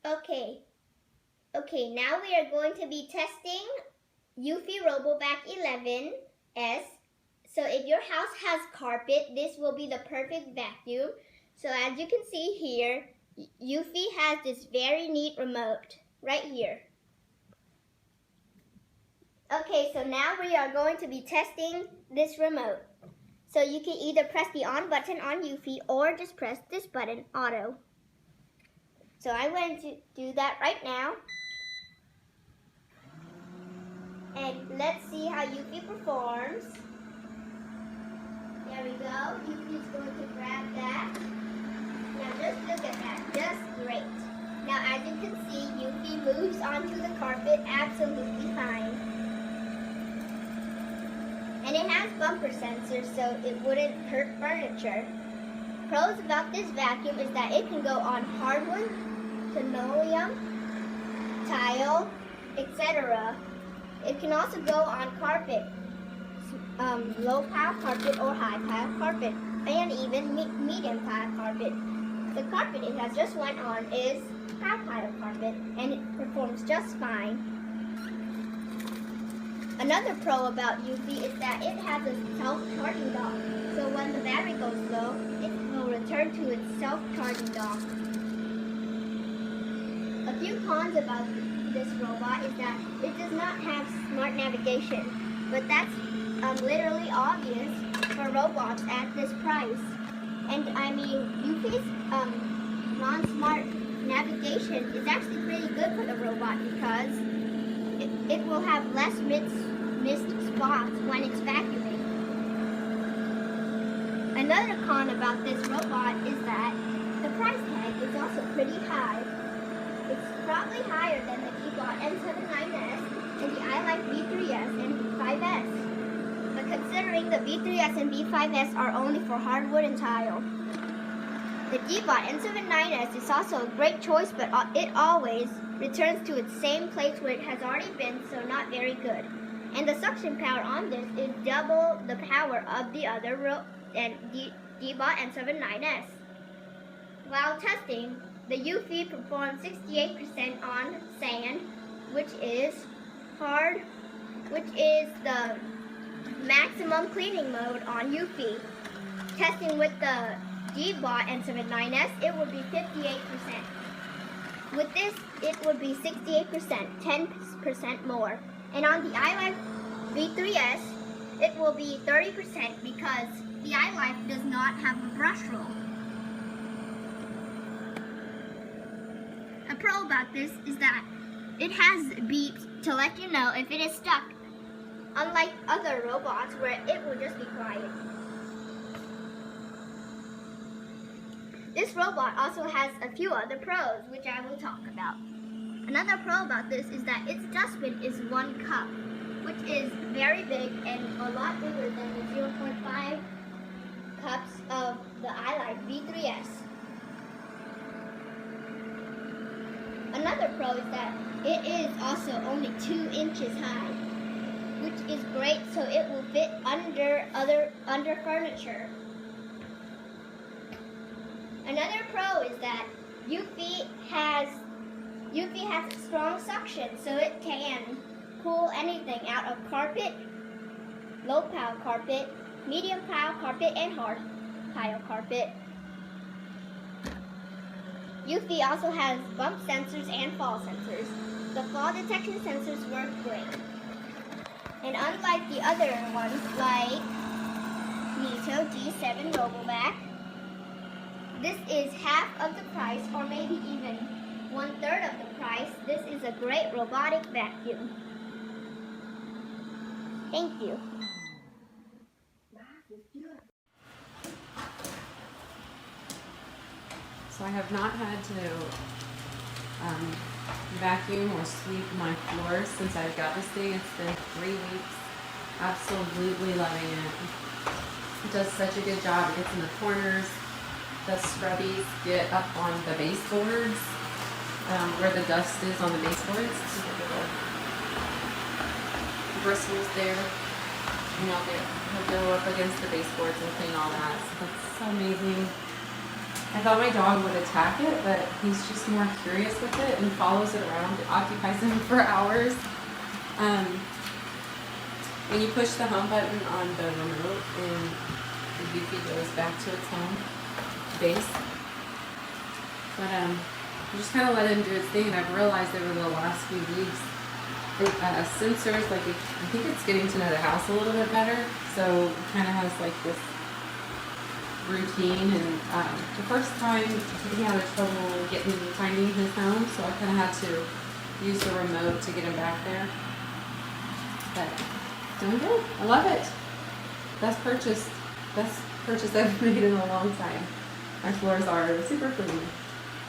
Okay, now we are going to be testing Eufy RoboVac 11S. So if your house has carpet, this will be the perfect vacuum. So as you can see here, Eufy has this very neat remote right here. Okay, so now we are going to be testing this remote. So you can either press the on button on Eufy or just press this button, auto. So I'm going to do that right now. And let's see how Eufy performs. There we go. Eufy's going to grab that. Now just look at that, just great. Now as you can see, Eufy moves onto the carpet absolutely fine. And it has bumper sensors so it wouldn't hurt furniture. Pros about this vacuum is that it can go on hardwood, linoleum, tile, etc. It can also go on carpet, low pile carpet or high pile carpet, and even medium pile carpet. The carpet it has just went on is high pile carpet, and it performs just fine. Another pro about Eufy is that it has a self-charging dock, so when the battery goes low, it will return to its self-charging dock. A few cons about this robot is that it does not have smart navigation, but that's literally obvious for robots at this price. And I mean, Eufy's non-smart navigation is actually pretty good for the robot because it will have less missed spots when it's vacuuming. Another con about this robot is that the price tag is also pretty high. It's probably higher than the iRobot M79S and the iLife V3S and V5S. But considering the V3S and V5S are only for hardwood and tile, the iRobot M79S is also a great choice, but it always returns to its same place where it has already been, so not very good. And the suction power on this is double the power of the other iRobot M79S. While testing, the Eufy performed 68% on sand, which is the maximum cleaning mode on Eufy. Testing with the iRobot M79S, it would be 58%. With this, it would be 68%, 10% more. And on the iLife V3S, it will be 30% because the iLife does not have a brush roll. A pro about this is that it has beeps to let you know if it is stuck, unlike other robots where it will just be quiet. This robot also has a few other pros, which I will talk about. Another pro about this is that its dustbin is 1 cup, which is very big and a lot bigger than the 0.5 cups of the iLife V3S. Another pro is that it is also only 2 inches high, which is great so it will fit under furniture. Another pro is that Eufy has strong suction, so it can pull anything out of carpet, low pile carpet, medium pile carpet, and hard pile carpet. Eufy also has bump sensors and fall sensors. The fall detection sensors work great. And unlike the other ones like Nito G7 RoboVac, this is half of the price, or maybe even 1/3 of the price. This is a great robotic vacuum. Thank you. So I have not had to vacuum or sweep my floors since I got this thing. It's been 3 weeks. Absolutely loving it. It does such a good job. It gets in the corners. The scrubbies get up on the baseboards, where the dust is on the baseboards. Bristles there. You know, he'll go up against the baseboards and clean all that. So that's so amazing. I thought my dog would attack it, but he's just more curious with it and follows it around. It occupies him for hours. When you push the home button on the remote, and the Eufy goes back to its home base. But you just kind of let him do its thing, and I've realized over the last few weeks, sensors, like I think it's getting to know the house a little bit better, so it kind of has like this routine. And the first time he had trouble finding his home, so I kind of had to use the remote to get him back there. But doing good. I love it. Best purchase I've made in a long time. My floors are super clean.